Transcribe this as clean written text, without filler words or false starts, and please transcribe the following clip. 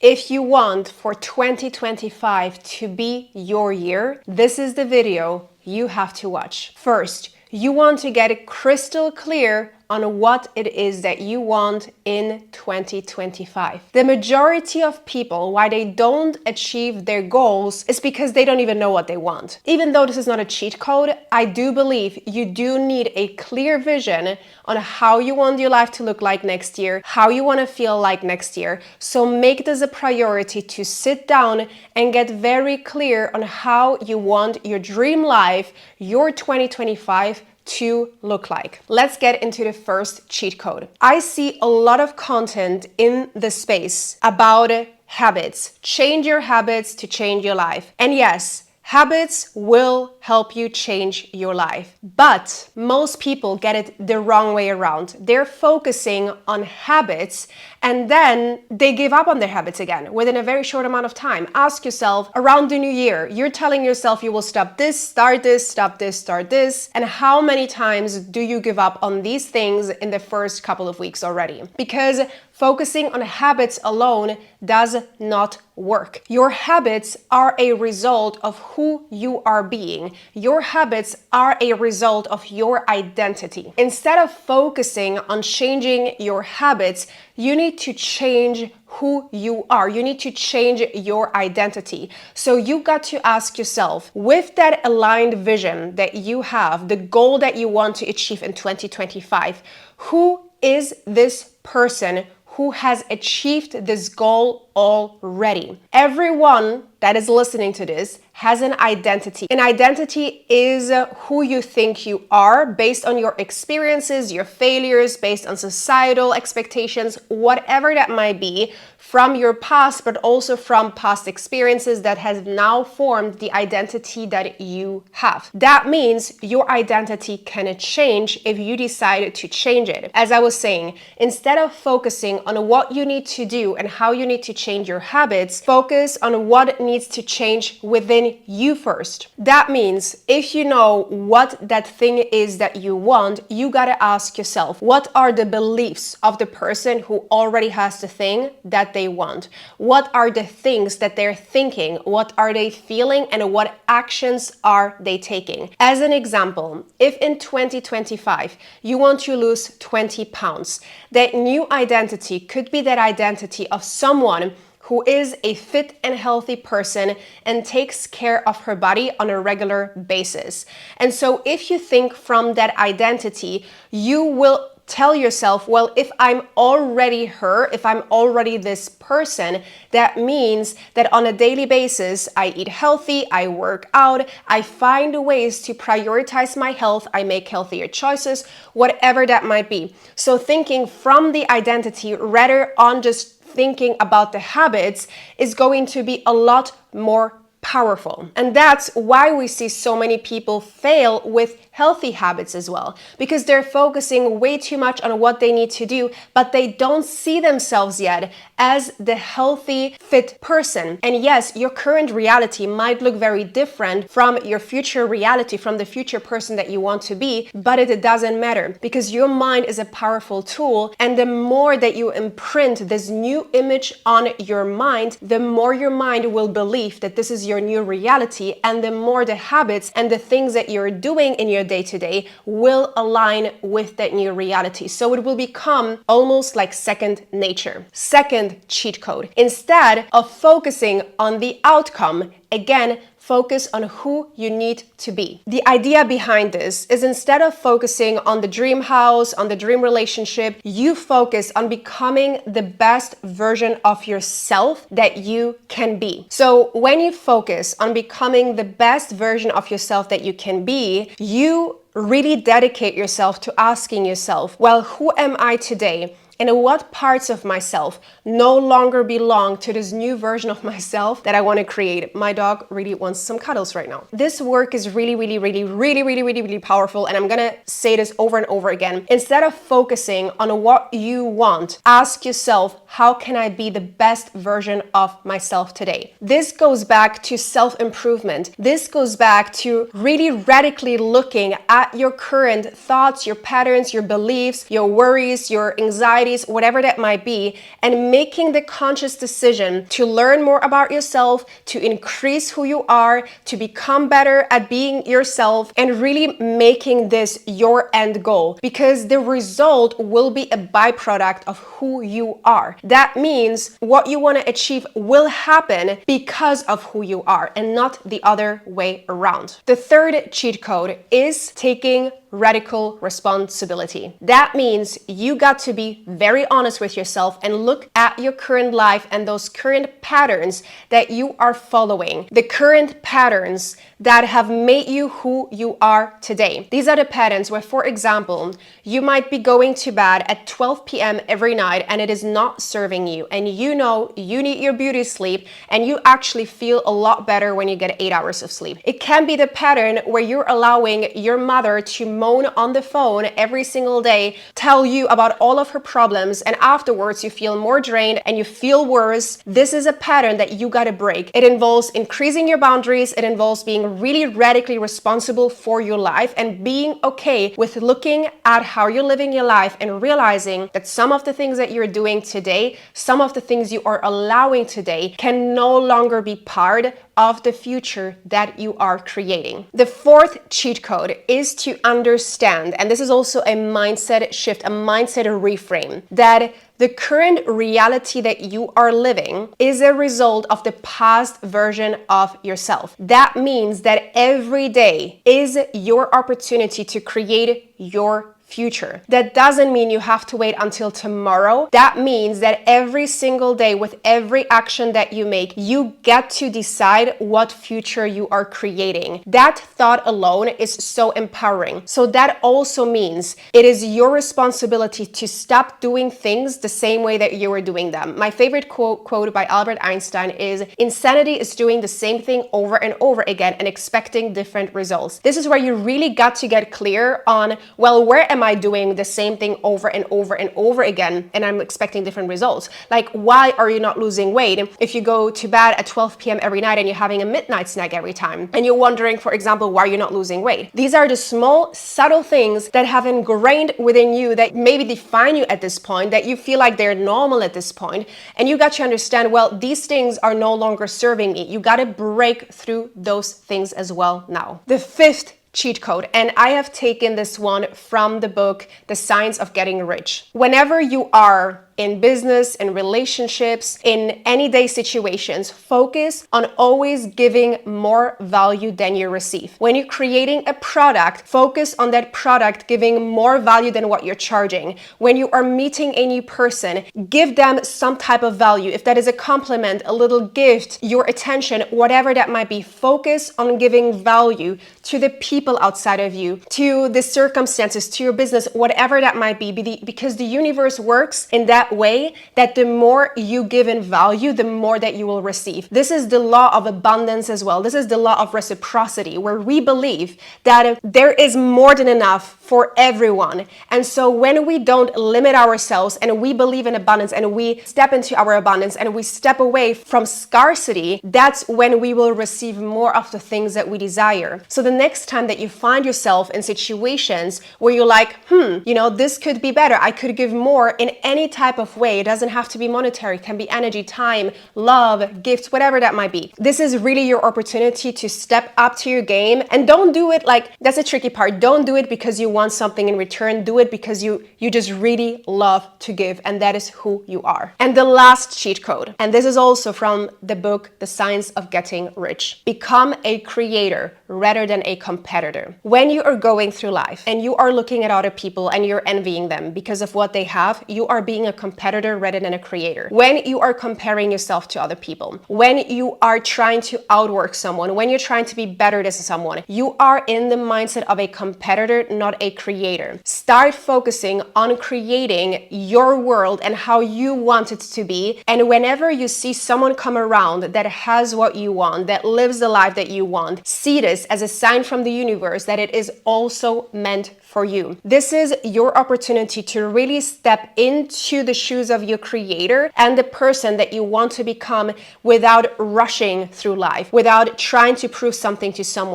If you want for 2025 to be your year, this is the video you have to watch. First, you want to get crystal clear on what it is that you want in 2025. The majority of people, why they don't achieve their goals is because they don't even know what they want. Even though this is not a cheat code, I do believe you do need a clear vision on how you want your life to look like next year, how you want to feel like next year. So make this a priority to sit down and get very clear on how you want your dream life, your 2025 to look like. Let's get into the first cheat code. I see a lot of content in the space about habits. Change your habits to change your life. And yes, habits will help you change your life, but most people get it the wrong way around. They're focusing on habits and then they give up on their habits again within a very short amount of time. Ask yourself, around the new year, you're telling yourself you will stop this, start this, stop this, start this, and how many times do you give up on these things in the first couple of weeks already? Because focusing on habits alone does not work. Your habits are a result of who you are being. Your habits are a result of your identity. Instead of focusing on changing your habits, you need to change who you are. You need to change your identity. So you got to ask yourself, with that aligned vision that you have, the goal that you want to achieve in 2025, who is this person who has achieved this goal already? Everyone that is listening to this has an identity. An identity is who you think you are based on your experiences, your failures, based on societal expectations, whatever that might be from your past, but also from past experiences that has now formed the identity that you have. That means your identity can change if you decide to change it. As I was saying, instead of focusing on what you need to do and how you need to change your habits, focus on what needs to change within you first. That means if you know what that thing is that you want, you gotta ask yourself, what are the beliefs of the person who already has the thing that they want? What are the things that they're thinking? What are they feeling? And what actions are they taking? As an example, if in 2025 you want to lose 20 pounds, that new identity could be that identity of someone who is a fit and healthy person and takes care of her body on a regular basis. And so if you think from that identity, you will tell yourself, well, if I'm already her, if I'm already this person, that means that on a daily basis, I eat healthy, I work out, I find ways to prioritize my health, I make healthier choices, whatever that might be. So thinking from the identity rather on just thinking about the habits is going to be a lot more powerful. And that's why we see so many people fail with healthy habits as well, because they're focusing way too much on what they need to do, but they don't see themselves yet as the healthy, fit person. And yes, your current reality might look very different from your future reality, from the future person that you want to be, but it doesn't matter because your mind is a powerful tool. And the more that you imprint this new image on your mind, the more your mind will believe that this is your new reality, and the more the habits and the things that you're doing in your day-to-day will align with that new reality. So it will become almost like second nature. Second cheat code. Instead of focusing on the outcome, again, focus on who you need to be. The idea behind this is instead of focusing on the dream house, on the dream relationship, you focus on becoming the best version of yourself that you can be. So when you focus on becoming the best version of yourself that you can be, you really dedicate yourself to asking yourself, well, who am I today? And what parts of myself no longer belong to this new version of myself that I want to create? My dog really wants some cuddles right now. This work is really powerful, and I'm gonna say this over and over again. Instead of focusing on what you want, ask yourself, how can I be the best version of myself today? This goes back to self-improvement. This goes back to really radically looking at your current thoughts, your patterns, your beliefs, your worries, your anxiety, hobbies, whatever that might be, and making the conscious decision to learn more about yourself, to increase who you are, to become better at being yourself, and really making this your end goal, because the result will be a byproduct of who you are. That means what you want to achieve will happen because of who you are and not the other way around. The third cheat code is taking radical responsibility. That means you got to be very honest with yourself and look at your current life and those current patterns that you are following, the current patterns that have made you who you are today. These are the patterns where, for example, you might be going to bed at 12 p.m. every night and it is not serving you, and you know you need your beauty sleep and you actually feel a lot better when you get 8 hours of sleep. It can be the pattern where you're allowing your mother to moan on the phone every single day, tell you about all of her problems, and afterwards you feel more drained and you feel worse. This is a pattern that you gotta break. It involves increasing your boundaries. It involves being really radically responsible for your life and being okay with looking at how you're living your life and realizing that some of the things that you're doing today, some of the things you are allowing today, can no longer be part of the future that you are creating. The fourth cheat code is to understand, and this is also a mindset shift, a mindset reframe, that the current reality that you are living is a result of the past version of yourself. That means that every day is your opportunity to create your future. That doesn't mean you have to wait until tomorrow. That means that every single day, with every action that you make, you get to decide what future you are creating. That thought alone is so empowering. So that also means it is your responsibility to stop doing things the same way that you were doing them. My favorite quote by Albert Einstein is, "Insanity is doing the same thing over and over again and expecting different results." This is where you really got to get clear on, well, where am I doing the same thing over and over and over again and I'm expecting different results? Like, why are you not losing weight if you go to bed at 12 p.m. every night and you're having a midnight snack every time? And you're wondering, for example, why you're not losing weight. These are the small, subtle things that have ingrained within you that maybe define you at this point, that you feel like they're normal at this point. And you got to understand, well, these things are no longer serving me. You got to break through those things as well now. The fifth cheat code, and I have taken this one from the book, The Science of Getting Rich. Whenever you are in business, in relationships, in any-day situations, focus on always giving more value than you receive. When you're creating a product, focus on that product giving more value than what you're charging. When you are meeting a new person, give them some type of value. If that is a compliment, a little gift, your attention, whatever that might be, focus on giving value to the people outside of you, to the circumstances, to your business, whatever that might be, because the universe works in that way that the more you give in value, the more that you will receive. This is the law of abundance as well. This is the law of reciprocity, where we believe that there is more than enough for everyone. And so when we don't limit ourselves and we believe in abundance and we step into our abundance and we step away from scarcity, that's when we will receive more of the things that we desire. So the next time that you find yourself in situations where you're like, this could be better, I could give more in any type of way. It doesn't have to be monetary, it can be energy, time, love, gifts, whatever that might be. This is really your opportunity to step up to your game, and don't do it like, that's a tricky part. Don't do it because you want something in return. Do it because you just really love to give, and that is who you are. And the last cheat code, and this is also from the book, The Science of Getting Rich. Become a creator rather than a competitor. When you are going through life and you are looking at other people and you're envying them because of what they have, you are being a competitor rather than a creator. When you are comparing yourself to other people, when you are trying to outwork someone, when you're trying to be better than someone, you are in the mindset of a competitor, not a creator. Start focusing on creating your world and how you want it to be. And whenever you see someone come around that has what you want, that lives the life that you want, see this as a sign from the universe that it is also meant for you. This is your opportunity to really step into the shoes of your creator and the person that you want to become without rushing through life, without trying to prove something to someone.